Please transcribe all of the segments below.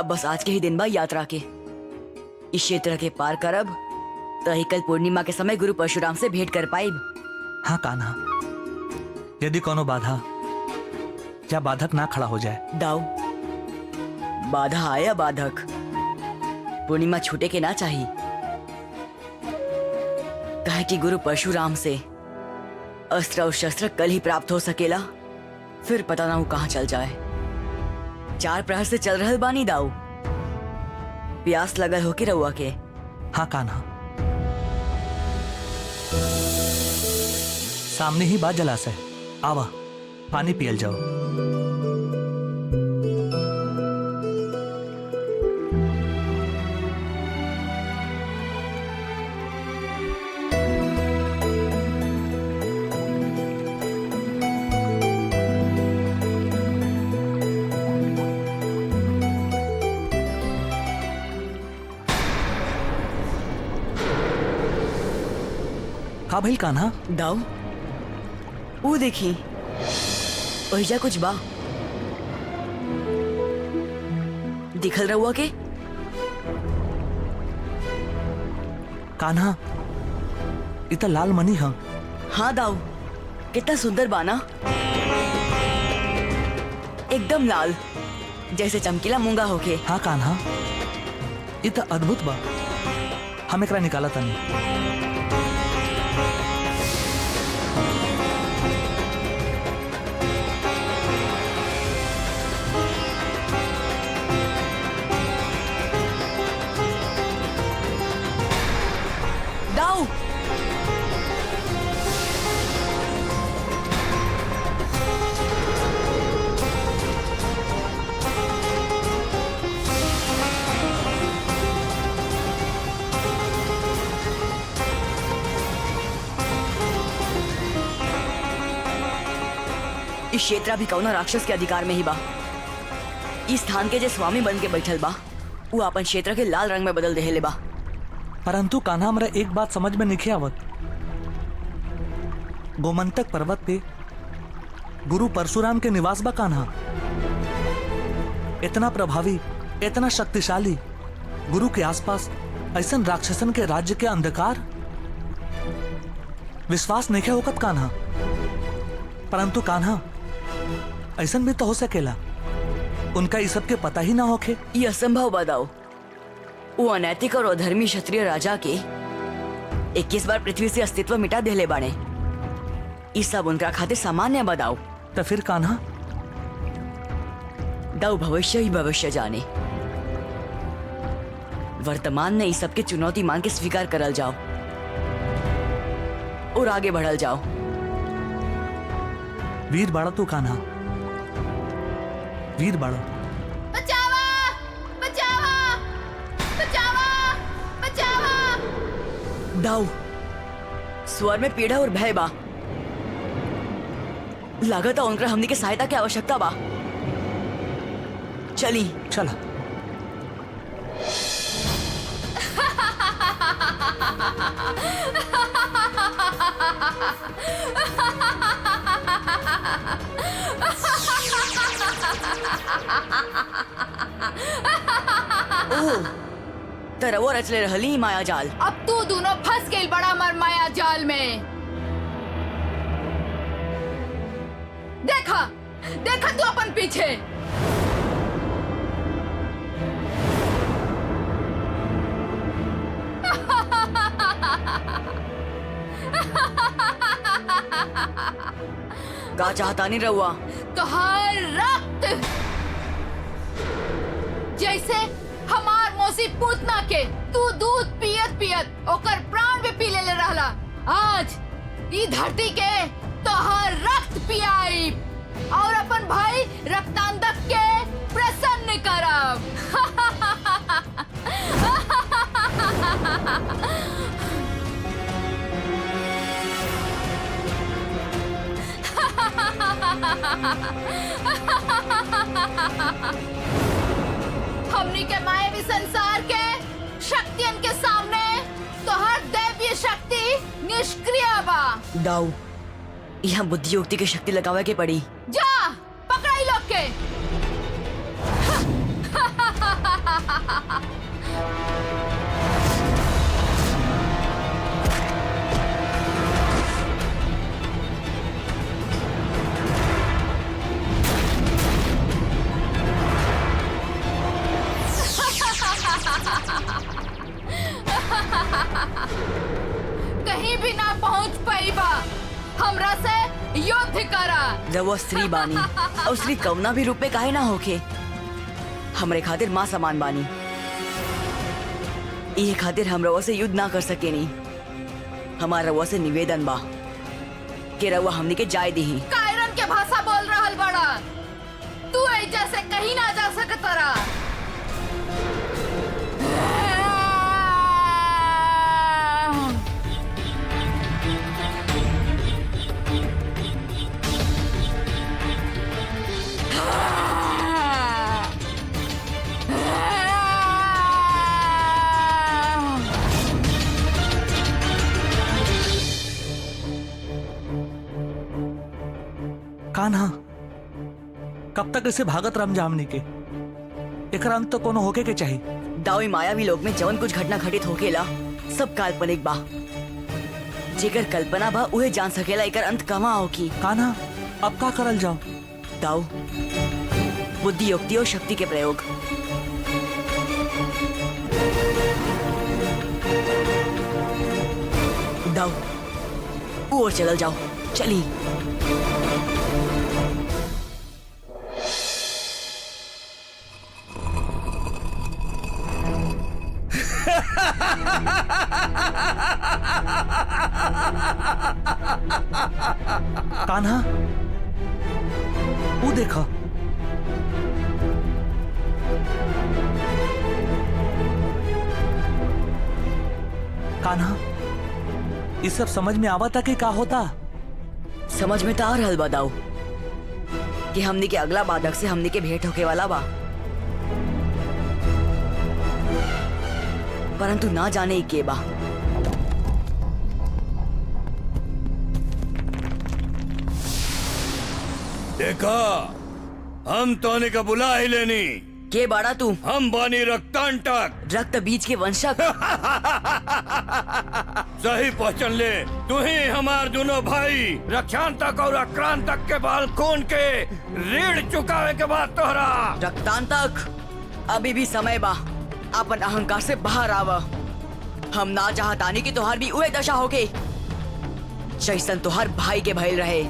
अब बस आज के ही दिन बा यात्रा के इस क्षेत्र के पार करब तही कल पूर्णिमा के समय गुरु परशुराम से भेंट कर पाइब। हाँ कान्हा, यदि कोनो बाधा या बाधक ना खड़ा हो जाए। दाऊ, बाधा आया बाधक, पूर्णिमा छूटे के ना चाहिए। कहे कि गुरु परशुराम से अस्त्र और शस्त्र कल ही प्राप्त हो सकेला, फिर पता ना वो कहाँ चल जाए। 4 प्रहर से चल रहल बानी दाऊ, प्यास लगल हो के रहुआ के। हाँ कान्हा, सामने ही बा जलाशय, आवा पानी पियल जाओ। का भइल कान्हा? दाऊ, वो देखी ओहिजा कुछ बा, दिखल रहुआ के? कान्हा, इतना लाल मणि है। हाँ दाऊ, कितना सुंदर बाना, एकदम लाल, जैसे चमकीला मूंगा होके। हाँ कान्हा, इतना अद्भुत बा, हम एकरा निकाला तनी। दाऊ, इस क्षेत्र भी कौना राक्षस के अधिकार में ही बा। इस स्थान के जे स्वामी बन के बैठल बा, वो अपन क्षेत्र के लाल रंग में बदल देले बा। परंतु कान्हा, हमरा एक बात समझ में नहीं आवत। गोमंतक पर्वत पे गुरु परशुराम के निवास बा कान्हा। इतना प्रभावी, इतना शक्तिशाली गुरु के आसपास ऐसन राक्षसन के राज्य के अंधकार, विश्वास नहीं है होकत कान्हा। परंतु कान्हा, ऐसन भी तो हो सकेला उनका इस सब के पता ही ना होके। ये असंभव बताओ। वो अनैतिक और अधर्मी क्षत्रिय राजा के 21 बार पृथ्वी से अस्तित्व मिटा देले बाने। इस सब उनका खातिर सामान्य बताओ। तो फिर कान्हा? दाऊ, भविष्य ही भविष्य जाने। वर्तमान में इस सब के चुनौती मान के स्वीकार करल जाओ और आगे बढ़ल जाओ। वीर बाड़ा तू कान्हा, वीर बाड़ा। बचावा! बचावा! बचावा! बचावा! दाऊ, स्वर में पीड़ा और भय बा। लागत है उनका हमनी के सहायता की आवश्यकता बा। चली चला। तरवो रचले रहली माया जाल। अब तू दोनों फंस गई बड़ा मर माया जाल में। देखा देखा तू अपन पीछे। का चाहता नहीं रहुआ? तोहार रक्त जैसे हमार मौसी पूतना के तू दूध पियत पियत ओकर प्राण भी पी ले रहला। आज ई धरती के तोहार रक्त पियाई और अपन भाई रक्तांधक के प्रसन्न करब। हमनी के मायावी संसार के शक्तियन के सामने तोहर दैवीय शक्ति निष्क्रिय बा। दाऊ, यहाँ बुद्धि युक्ति की शक्ति लगावे के पड़ी। जा पकड़ाई लोग के। कहीं भी ना पहुंच पाई बा। हमरा से युद्ध करा। रउआ स्त्री बानी और स्त्री कवना भी रूप में काहे ना होके हमरे खातिर माँ समान बानी। ये खातिर हम रउआ से युद्ध ना कर सकेनी। हमारा रउआ से निवेदन बा कि रउआ हमनी के जाय दी। कायरन के भाषा बोल रहल बड़ा। तू ऐजा से कहीं ना जा सकतरा। कान्हा कब तक इसे भागत राम जामनी के एकरा अंत तो कोनो होके के चाहिए। दावी मायावी लोक में जवन कुछ घटना घटित होकेला सब काल्पनिक बा। जेकर कल्पना बा उहे जान सकेला एकर अंत कहाँ होकी। कान्हा अब का करल जाओ? दाऊ बुद्धि युक्ति और शक्ति के प्रयोग। दाऊ और चलल जाओ। चली कान्हा वो देखा। कान्हा ये सब समझ में आवा था कि का होता? समझ में तो आ रहल बा दाऊ कि हमनी के अगला बाधक से हमनी के भेंट होके वाला बा, परंतु ना जाने ही के बा। देखा हम तोने का बुला ही लेनी। के बाड़ा तू? हम बानी रक्तांटक, रक्त बीज के वंशक। सही पहचान ले। तू ही हमार दोनों भाई रक्षांतक और आक्रांतक के बाल खून के ऋण चुकावे के बाद तोहरा। रक्तांतक अभी भी समय बा, अपन अहंकार से बाहर आवा। हम ना चाहतानी कि तोहार भी उहे दशा होके जैसन तोहार भाई के भइल रहे।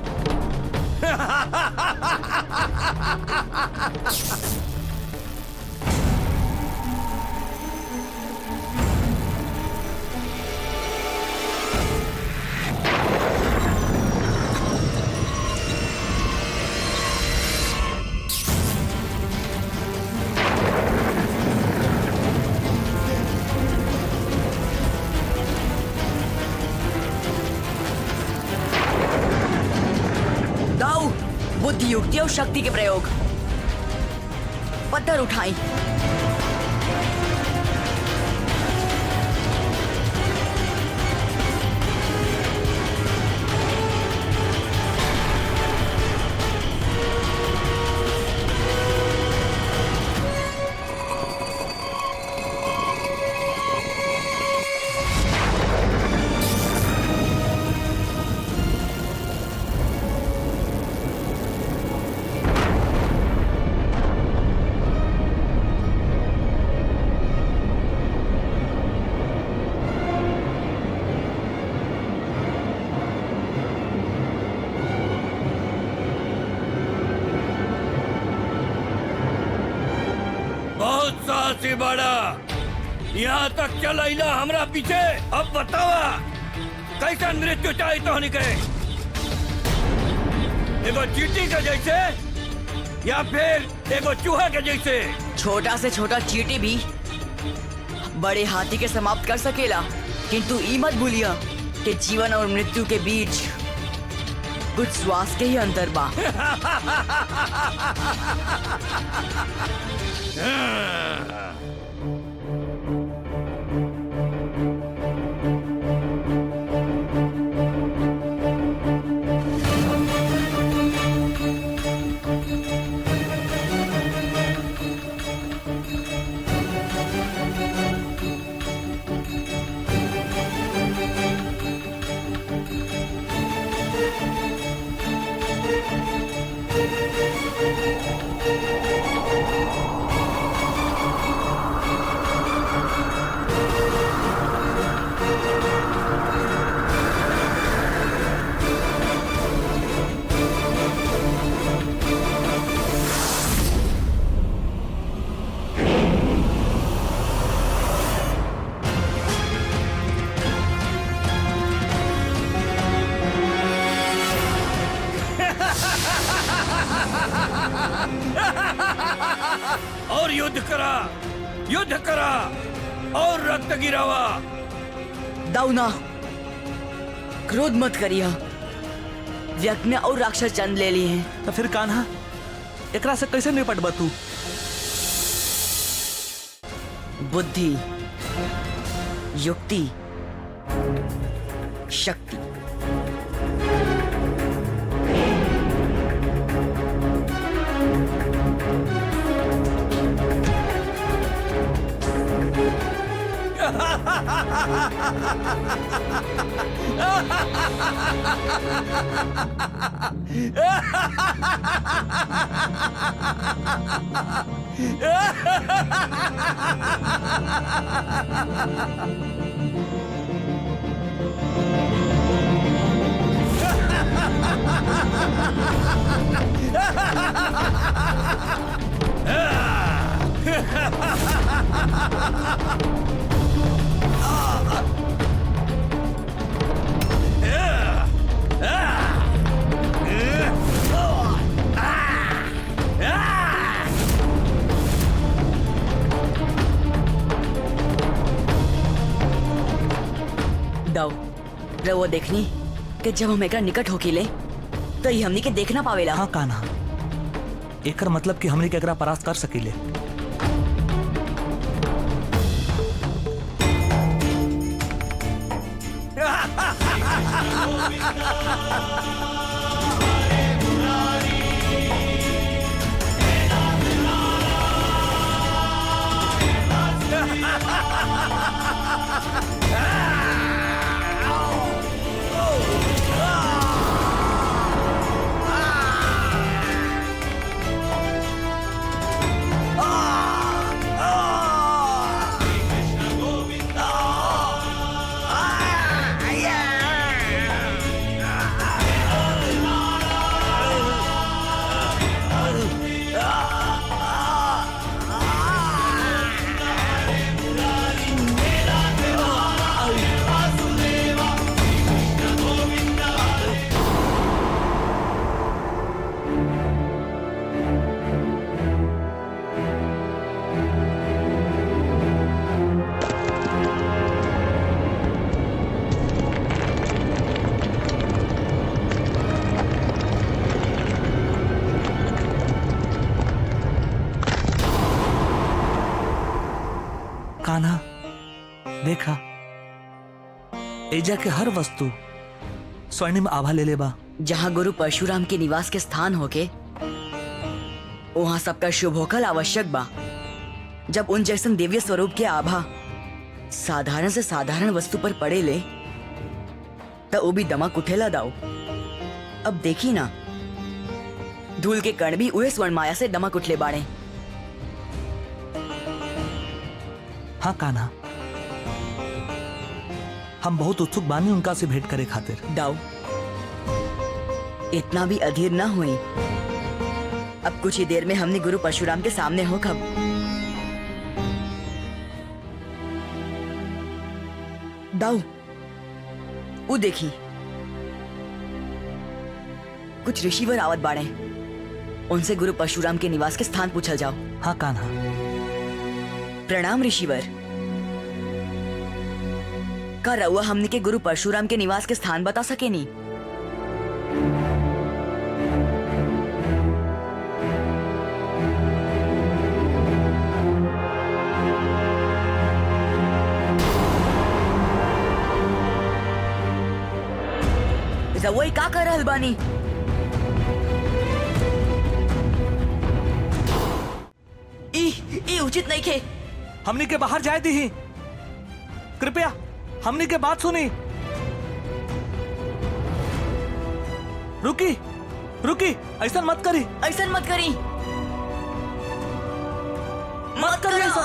बुद्धि युक्ति और शक्ति के प्रयोग। पत्थर उठाई। साहसी बड़ा यहाँ तक चल आइला हमरा पीछे। अब बतावा कैसन मृत्यु चाहिए तो के? एगो चींटी के जैसे या फिर एगो चूहा के जैसे? छोटा से छोटा चींटी भी बड़े हाथी के समाप्त कर सकेला, किंतु ई मत भूलिया कि जीवन और मृत्यु के बीच कुछ श्वास के ही अंतर बा। और युद्ध करा और रक्त गिरावा। दाऊना, क्रोध मत करिया। यज्ञ और राक्षस जन्म ले लिए हैं। तो फिर कान्हा एकरा से कैसे निपटबा तू? बुद्धि, युक्ति, शक्ति। दाऊ, रवो देखनी कि जब हम एकरा निकट होकिले तो ये हमनी के देखना पावेला। हाँ कान्हा, एकर मतलब कि हमने के एकरा परास्त कर सकीले। कान्हा देखा, एजा के हर वस्तु स्वर्णिम आभा ले लेबा। जहाँ गुरु परशुराम के निवास के स्थान होके वहाँ सबका शुभ होकल आवश्यक बा। जब उन जैसन दिव्य स्वरूप के आभा साधारण से साधारण वस्तु पर पड़े ले तो वो भी दमक उठेला दाऊ। अब देखी ना, धूल के कण भी उहे स्वर्ण माया से दमक उठले बाड़े। हाँ कान्हा, हम बहुत उत्सुक बानी उनका से भेंट करे खातिर। दाऊ, इतना भी अधीर ना हुई। अब कुछ ही देर में हमने गुरु परशुराम के सामने हो कब। दाऊ, वो देखी, कुछ ऋषिवर आवत बाड़े। उनसे गुरु परशुराम के निवास के स्थान पूछल जाओ। हाँ कान्हा। प्रणाम ऋषिवर। का रउआ हमने के गुरु परशुराम के निवास के स्थान बता सके नी? रउआ का कर रहल बानी? ई उचित नहीं खे। हमनी के बाहर जाए दी। कृपया हमनी के बात सुनी। रुकी रुकी, ऐसा मत करी, ऐसा मत करी, मत करी ऐसा।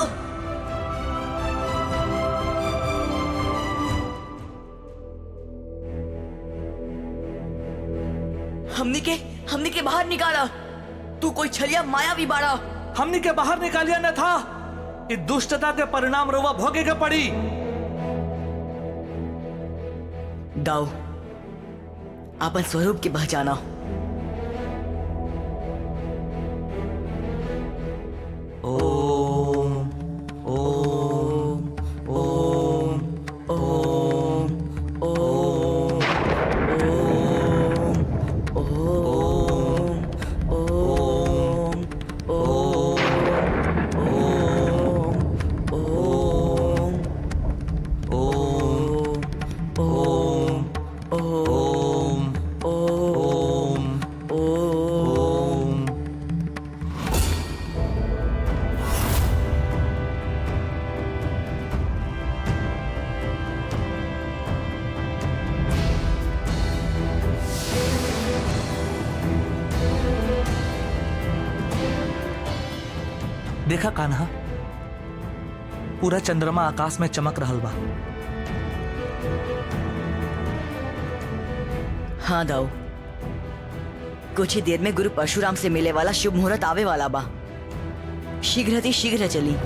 हमनी के बाहर निकाला। तू कोई छलिया मायावी बाड़ा। हमनी के बाहर निकालिया न था। इस दुष्टता के परिणाम रोवा भोगे के पड़ी। दाऊ, अपन स्वरूप की पहचाना। ओम ओम ओम। देखा कान्हा, पूरा चंद्रमा आकाश में चमक रहल बा। हाँ दाऊ, कुछ ही देर में गुरु परशुराम से मिले वाला शुभ मुहूर्त आवे वाला बा। शीघ्र शीघ्र चली।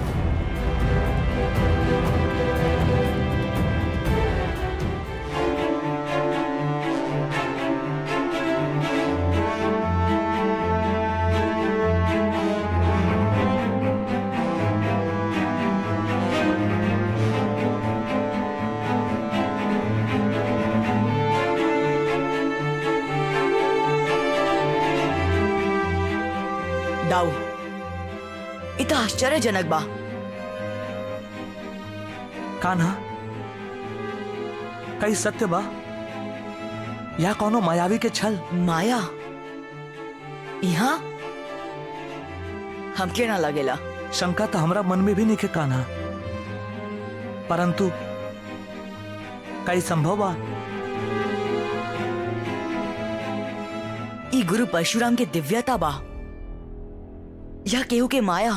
दाऊ, इतना आश्चर्यजनक बा। कान्हा, कई सत्य बा या कोनो मायावी के छल? माया यहाँ हमके ना लगेला। शंका तो हमरा मन में भी नहीं खे कान्हा, परंतु कई संभव बा। ई गुरु परशुराम के दिव्यता बा या केहू के माया।